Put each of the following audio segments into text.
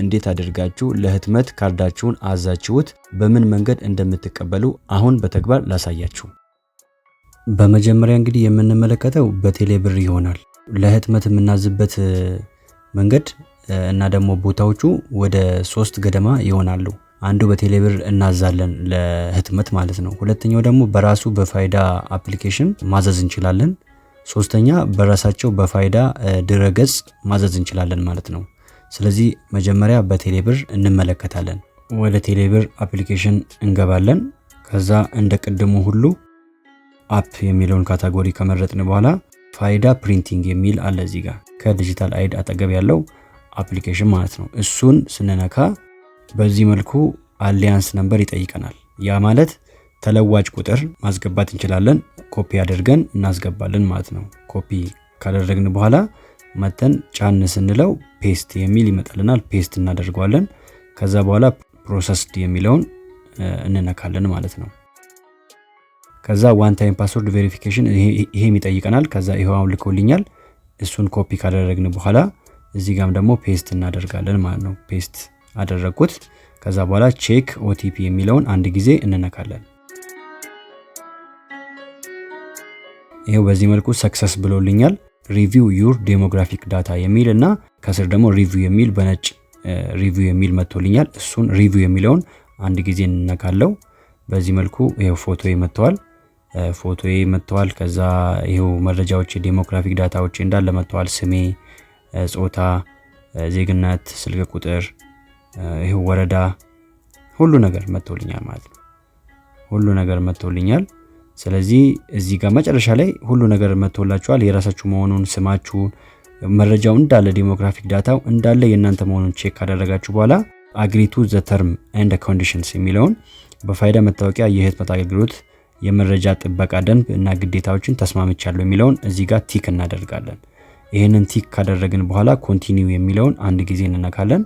እንዴት አድርጋችሁ ለህትመት ካርዳችሁን አዛችሁት በምን መንገድ እንደምትቀበሉ አሁን በተግባር ላሳያችሁ። በመጀመሪያ እንግዲህ የምንመለከተው በቴሌብር ይሆናል። ለህትመት የምናዝበት መንገድ እና ደግሞ ቦታዎቹ ወደ 3 ገደማ ይሆናሉ። አንዱ በቴሌብር እናዛለን ለህትመት ማለት ነው። ሁለተኛው ደግሞ በራሱ በፋይዳ አፕሊኬሽን ማዘዝ እንችላለን። ሶስተኛ በራሳቸው በፋይዳ ድረገጽ ማዘዝ እንችላለን ማለት ነው። ስለዚህ መጀመሪያ በቴሌብር እንመለከታለን። ወደ ቴሌብር አፕሊኬሽን እንገባለን። ከዛ እንደ ቅድሙ ሁሉ አፕ የሚለውን ካታጎሪ ከመረጥን በኋላ ፋይዳ ፕሪንቲንግ የሚል አለ እዚህ ጋር ከዲጂታል አይድ አጠገብ ያለው አፕሊኬሽን ማለት ነው። እሱን ስንነካ በዚህ መልኩ አሊያንስ ነምበር ይጠይቀናል። ያ ማለት ተለዋጭ ቁጥር ማስገባት እንችላለን። ኮፒ አድርገን እናስገባለን ማለት ነው። ኮፒ ካደረግን በኋላ መተን ጫን ስንለው ፔስት የሚል ይመጣልናል። ፔስት እናደርገዋለን። ከዛ በኋላ ፕሮሰስድ የሚለውን እንነካለን ማለት ነው። ከዛ ዋን ታይም ፓስወርድ ቬሪፊኬሽን ይሄም ይጠይቀናል። ከዛ ይሄው ልኮልኛል። እሱን ኮፒ ካደረግን በኋላ እዚህ ጋም ደግሞ ፔስት እናደርጋለን ማለት ነው። ፔስት አደረኩት። ከዛ በኋላ ቼክ ኦቲፒ የሚለውን አንድ ጊዜ እንነካለን። ይሄው በዚህ መልኩ ሰክሰስ ብሎልኛል። ሪቪው ዩር ዴሞግራፊክ ዳታ የሚል እና ከስር ደግሞ ሪቪው የሚል በነጭ ሪቪው የሚል መጥቶልኛል። እሱን ሪቪው የሚለውን አንድ ጊዜ እንነካለው። በዚህ መልኩ ይሄው ፎቶዬ መጥቷል። ከዛ ይሄው መረጃዎች ዴሞግራፊክ ዳታዎች እንዳለ መጥቷል። ስሜ፣ ጾታ፣ ዜግነት፣ ስልክ ቁጥር፣ ይሄው ወረዳ ሁሉ ነገር መጥቶልኛል ማለት ነው። ሁሉ ነገር መጥቶልኛል። ስለዚህ እዚህ ጋር መጨረሻ ላይ ሁሉ ነገር መጥቶላችኋል። የራሳችሁ መሆኑን ስማችሁን፣ መረጃው እንዳለ ዴሞግራፊክ ዳታው እንዳለ የእናንተ መሆኑን ቼክ ካደረጋችሁ በኋላ አግሪ ቱ ዘ ተርም ኤንድ ኮንዲሽንስ የሚለውን በፋይዳ መታወቂያ የህትመት አገልግሎት የመረጃ ጥበቃ ደንብ እና ግዴታዎችን ተስማምቻለሁ የሚለውን እዚህ ጋር ቲክ እናደርጋለን። ይሄንን ቲክ ካደረግን በኋላ ኮንቲኒው የሚለውን አንድ ጊዜ እንነካለን።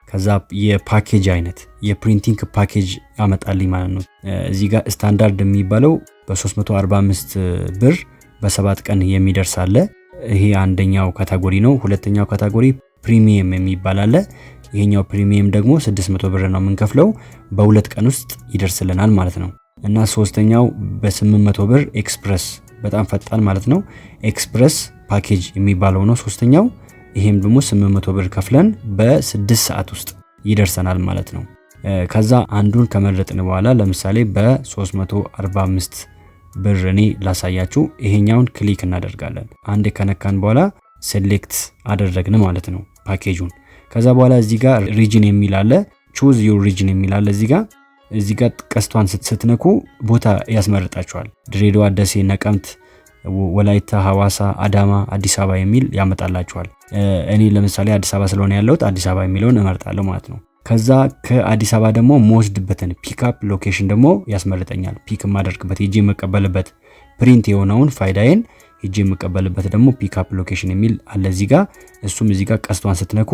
ከዛ የፓኬጅ አይነት የፕሪንቲንግ ፓኬጅ ያመጣልኝ ማለት ነው። እዚህ ጋር ስታንዳርድ የሚባለው በ345 ብር በ7 ቀን የሚደርስ አለ። ይሄ አንደኛው ካታጎሪ ነው። ሁለተኛው ካታጎሪ ፕሪሚየም የሚባል አለ። ይሄኛው ፕሪሚየም ደግሞ 600 ብር ነው የምንከፍለው፣ በ2 ቀን ውስጥ ይደርስልናል ማለት ነው። እና ሶስተኛው በ800 ብር ኤክስፕረስ በጣም ፈጣን ማለት ነው። ኤክስፕረስ ፓኬጅ የሚባለው ነው ሶስተኛው። ይሄም ደግሞ 800 ብር ከፍለን በ6 ሰዓት ውስጥ ይደርሰናል ማለት ነው። ከዛ አንዱን ከመረጥን በኋላ ለምሳሌ በ345 ብር እኔ ላሳያችሁ። ይሄኛውን ክሊክ እናደርጋለን። አንድ ከነካን በኋላ ሴሌክት አደረግን ማለት ነው ፓኬጁን። ከዛ በኋላ እዚህ ጋር ሪጅን የሚል አለ፣ ቹዝ ዩር ሪጅን የሚል አለ። እዚህ ጋር ቀስቷን ስትነኩ ቦታ ያስመርጣችኋል። ድሬዳዋ፣ ደሴ፣ ነቀምት፣ ወላይታ፣ ሐዋሳ፣ አዳማ፣ አዲስ አበባ የሚል ያመጣላችኋል። እኔ ለምሳሌ አዲስ አበባ ስለሆነ ያለሁት አዲስ አበባ የሚለውን እመርጣለሁ ማለት ነው። ከዛ ከአዲስ አበባ ደግሞ መወስድበትን ፒክአፕ ሎኬሽን ደግሞ ያስመርጠኛል። ፒክ የማደርግበት ሄጄ የምቀበልበት ፕሪንት የሆነውን ፋይዳዬን ሄጄ የምቀበልበት ደግሞ ፒክአፕ ሎኬሽን የሚል አለ እዚህ ጋር። እሱም እዚህ ጋር ቀስቷን ስትነኩ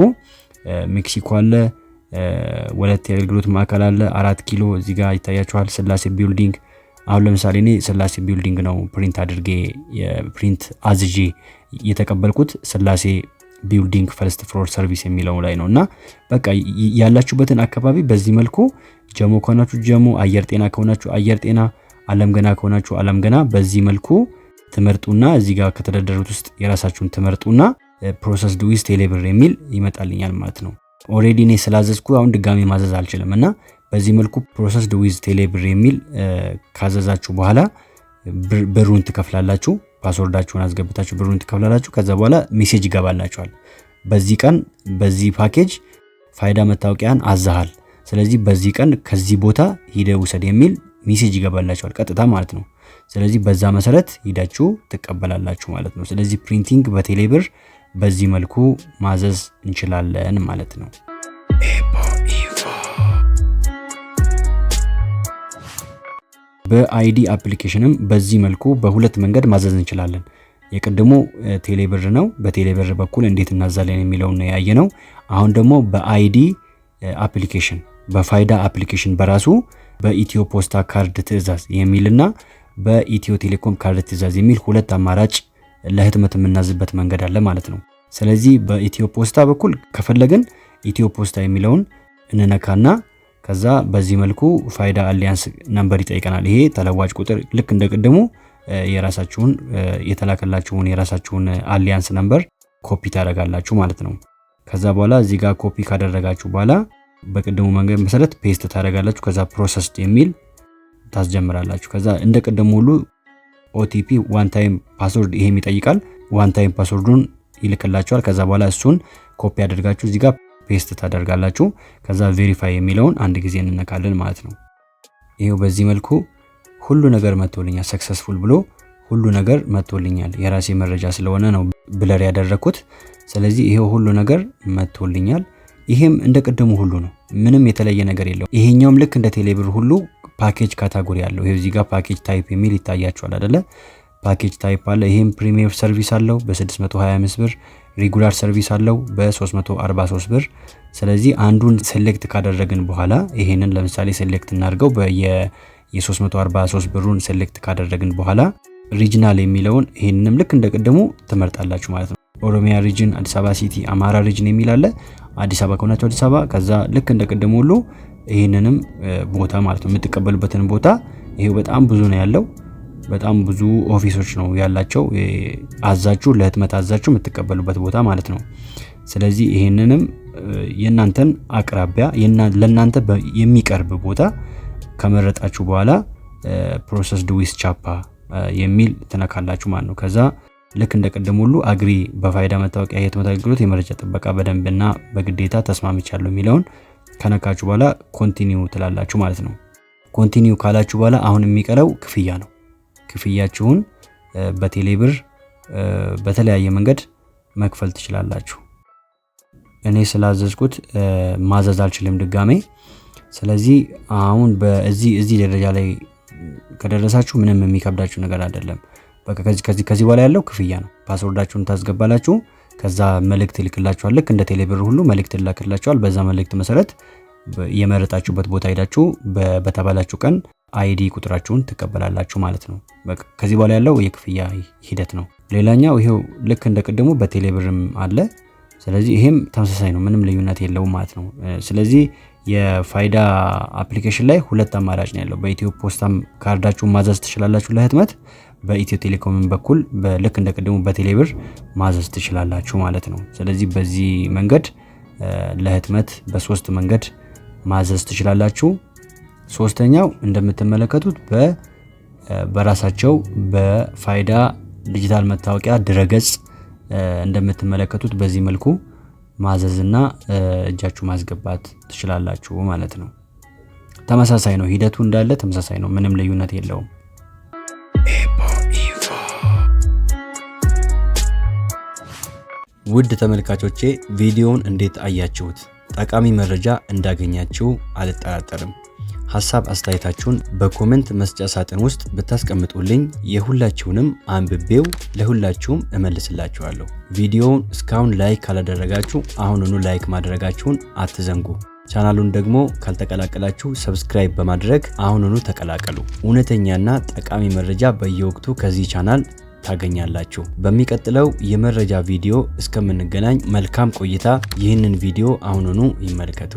ሜክሲኮ አለ፣ ወለቴ የአገልግሎት ማዕከል አለ፣ 4 ኪሎ እዚህ ጋር ይታያችኋል፣ ስላሴ ቢልዲንግ። አሁን ለምሳሌ እኔ ስላሴ ቢልዲንግ ነው ፕሪንት አድርጌ የፕሪንት አዝዤ የተቀበልኩት ስላሴ ቢልዲንግ ፈርስት ፍሎር ሰርቪስ የሚለው ላይ ነውና በቃ ያላችሁበትን አካባቢ በዚህ መልኩ ጀሞ ከሆናችሁ ጀሞ፣ አየር ጤና ከሆናችሁ አየር ጤና፣ አለም ገና ከሆናችሁ አለም ገና በዚህ መልኩ ትመርጡና እዚህ ጋር ከተደረደሩት ውስጥ የራሳችሁን ትመርጡና ፕሮሰስድ ዊዝ ቴሌብር የሚል ይመጣልኛል ማለት ነው። ኦሬዲ እኔ ስላዘዝኩ አሁን ድጋሚ ማዘዝ አልችልም እና በዚህ መልኩ ፕሮሰስድ ዊዝ ቴሌብር የሚል ካዘዛችሁ በኋላ ብሩን ትከፍላላችሁ። ፓስወርዳችሁን አስገብታችሁ ብሩን ትከፍላላችሁ። ከዛ በኋላ ሜሴጅ ይገባላችኋል። በዚህ ቀን በዚህ ፓኬጅ ፋይዳ መታወቂያን አዛሃል፣ ስለዚህ በዚህ ቀን ከዚህ ቦታ ሂደ ውሰድ የሚል ሜሴጅ ይገባላችኋል ቀጥታ ማለት ነው። ስለዚህ በዛ መሰረት ሂዳችሁ ትቀበላላችሁ ማለት ነው። ስለዚህ ፕሪንቲንግ በቴሌብር በዚህ መልኩ ማዘዝ እንችላለን ማለት ነው። በአይዲ አፕሊኬሽንም በዚህ መልኩ በሁለት መንገድ ማዘዝ እንችላለን። የቀድሞ ቴሌብር ነው። በቴሌብር በኩል እንዴት እናዛለን የሚለው ነው ያየነው። አሁን ደግሞ በአይዲ አፕሊኬሽን በፋይዳ አፕሊኬሽን በራሱ በኢትዮ ፖስታ ካርድ ትዕዛዝ የሚልና በኢትዮ ቴሌኮም ካርድ ትዕዛዝ የሚል ሁለት አማራጭ ለህትመት የምናዝበት መንገድ አለ ማለት ነው። ስለዚህ በኢትዮ ፖስታ በኩል ከፈለግን ኢትዮ ፖስታ የሚለውን እንነካና ከዛ በዚህ መልኩ ፋይዳ አሊያንስ ነምበር ይጠይቀናል። ይሄ ተለዋጭ ቁጥር ልክ እንደቀደሙ የራሳችሁን የተላከላችሁን የራሳችሁን አሊያንስ ነምበር ኮፒ ታደርጋላችሁ ማለት ነው። ከዛ በኋላ እዚህ ጋር ኮፒ ካደረጋችሁ በኋላ በቀደሙ መንገድ መሰረት ፔስት ታደርጋላችሁ። ከዛ ፕሮሰስድ የሚል ታስጀምራላችሁ። ከዛ እንደቀደሙ ሁሉ ኦቲፒ ዋን ታይም ፓስወርድ ይሄም ይጠይቃል። ዋን ታይም ፓስወርዱን ይልክላችኋል። ከዛ በኋላ እሱን ኮፒ አድርጋችሁ እዚህ ጋር ፔስት ታደርጋላችሁ። ከዛ ቬሪፋይ የሚለውን አንድ ጊዜ እንነካለን ማለት ነው። ይሄው በዚህ መልኩ ሁሉ ነገር መጥቶልኛል። ሰክሰስፉል ብሎ ሁሉ ነገር መጥቶልኛል። የራሴ መረጃ ስለሆነ ነው ብለር ያደረኩት። ስለዚህ ይሄው ሁሉ ነገር መጥቶልኛል። ይሄም እንደቀደሙ ሁሉ ነው። ምንም የተለየ ነገር የለው። ይሄኛውም ልክ እንደ ቴሌብር ሁሉ ፓኬጅ ካታጎሪ አለው። ይሄው እዚህ ጋር ፓኬጅ ታይፕ የሚል ይታያችኋል አይደለ? ፓኬጅ ታይፕ አለ። ይሄም ፕሪሚየር ሰርቪስ አለው በ625 ብር፣ ሬጉላር ሰርቪስ አለው በ343 ብር። ስለዚህ አንዱን ሴሌክት ካደረግን በኋላ ይሄንን ለምሳሌ ሴሌክት እናድርገው የ343 ብሩን ሴሌክት ካደረግን በኋላ ሪጅናል የሚለውን ይሄንንም ልክ እንደቀደሙ ትመርጣላችሁ ማለት ነው። ኦሮሚያ ሪጅን፣ አዲስ አበባ ሲቲ፣ አማራ ሪጅን የሚል አለ። አዲስ አበባ ከሆናችሁ አዲስ አበባ፣ ከዛ ልክ እንደቀደሙ ሁሉ ይሄንንም ቦታ ማለት ነው የምትቀበሉበትን ቦታ። ይሄው በጣም ብዙ ነው ያለው። በጣም ብዙ ኦፊሶች ነው ያላቸው። አዛችሁ ለህትመት አዛችሁ የምትቀበሉበት ቦታ ማለት ነው። ስለዚህ ይሄንንም የናንተን አቅራቢያ ለናንተ የሚቀርብ ቦታ ከመረጣችሁ በኋላ ፕሮሰስድ ዊዝ ቻፓ የሚል ተነካላችሁ ማለት ነው። ከዛ ልክ እንደቀደሙ ሁሉ አግሪ በፋይዳ መታወቂያ የህትመት አገልግሎት የመረጃ ጥበቃ በደንብና በግዴታ ተስማምቻለሁ የሚለውን ከነካችሁ በኋላ ኮንቲኒው ትላላችሁ ማለት ነው። ኮንቲኒው ካላችሁ በኋላ አሁን የሚቀረው ክፍያ ነው። ክፍያችሁን በቴሌብር በተለያየ መንገድ መክፈል ትችላላችሁ። እኔ ስላዘዝኩት ማዘዝ አልችልም ድጋሜ። ስለዚህ አሁን በዚህ ደረጃ ላይ ከደረሳችሁ ምንም የሚከብዳችሁ ነገር አይደለም። በቃ ከዚህ በኋላ ያለው ክፍያ ነው። ፓስወርዳችሁን ታስገባላችሁ። ከዛ መልእክት ይልክላችኋል። ልክ እንደ ቴሌብር ሁሉ መልእክት ይላክላችኋል። በዛ መልእክት መሰረት የመረጣችሁበት ቦታ ሄዳችሁ በተባላችሁ ቀን አይዲ ቁጥራችሁን ትቀበላላችሁ ማለት ነው። በቃ ከዚህ በኋላ ያለው የክፍያ ሂደት ነው። ሌላኛው ይሄው ልክ እንደቀደሙ በቴሌብርም አለ። ስለዚህ ይሄም ተመሳሳይ ነው፣ ምንም ልዩነት የለውም ማለት ነው። ስለዚህ የፋይዳ አፕሊኬሽን ላይ ሁለት አማራጭ ነው ያለው። በኢትዮ ፖስታም ካርዳችሁን ማዘዝ ትችላላችሁ ለህትመት፣ በኢትዮ ቴሌኮም በኩል ልክ እንደቀደሙ በቴሌብር ማዘዝ ትችላላችሁ ማለት ነው። ስለዚህ በዚህ መንገድ ለህትመት በሶስት መንገድ ማዘዝ ትችላላችሁ። ሶስተኛው እንደምትመለከቱት በራሳቸው በፋይዳ ዲጂታል መታወቂያ ድረገጽ እንደምትመለከቱት በዚህ መልኩ ማዘዝና እጃችሁ ማስገባት ትችላላችሁ ማለት ነው። ተመሳሳይ ነው፣ ሂደቱ እንዳለ ተመሳሳይ ነው፣ ምንም ልዩነት የለውም። ውድ ተመልካቾቼ ቪዲዮውን እንዴት አያችሁት? ጠቃሚ መረጃ እንዳገኛችሁ አልጠራጠርም። ሐሳብ አስተያየታችሁን በኮሜንት መስጫ ሳጥን ውስጥ ብታስቀምጡልኝ የሁላችሁንም አንብቤው ለሁላችሁም እመልስላችኋለሁ። ቪዲዮውን እስካሁን ላይክ ካላደረጋችሁ አሁኑኑ ላይክ ማድረጋችሁን አትዘንጉ። ቻናሉን ደግሞ ካልተቀላቀላችሁ ሰብስክራይብ በማድረግ አሁኑኑ ተቀላቀሉ። እውነተኛና ጠቃሚ መረጃ በየወቅቱ ከዚህ ቻናል ታገኛላችሁ። በሚቀጥለው የመረጃ ቪዲዮ እስከምንገናኝ መልካም ቆይታ። ይህንን ቪዲዮ አሁኑኑ ይመልከቱ።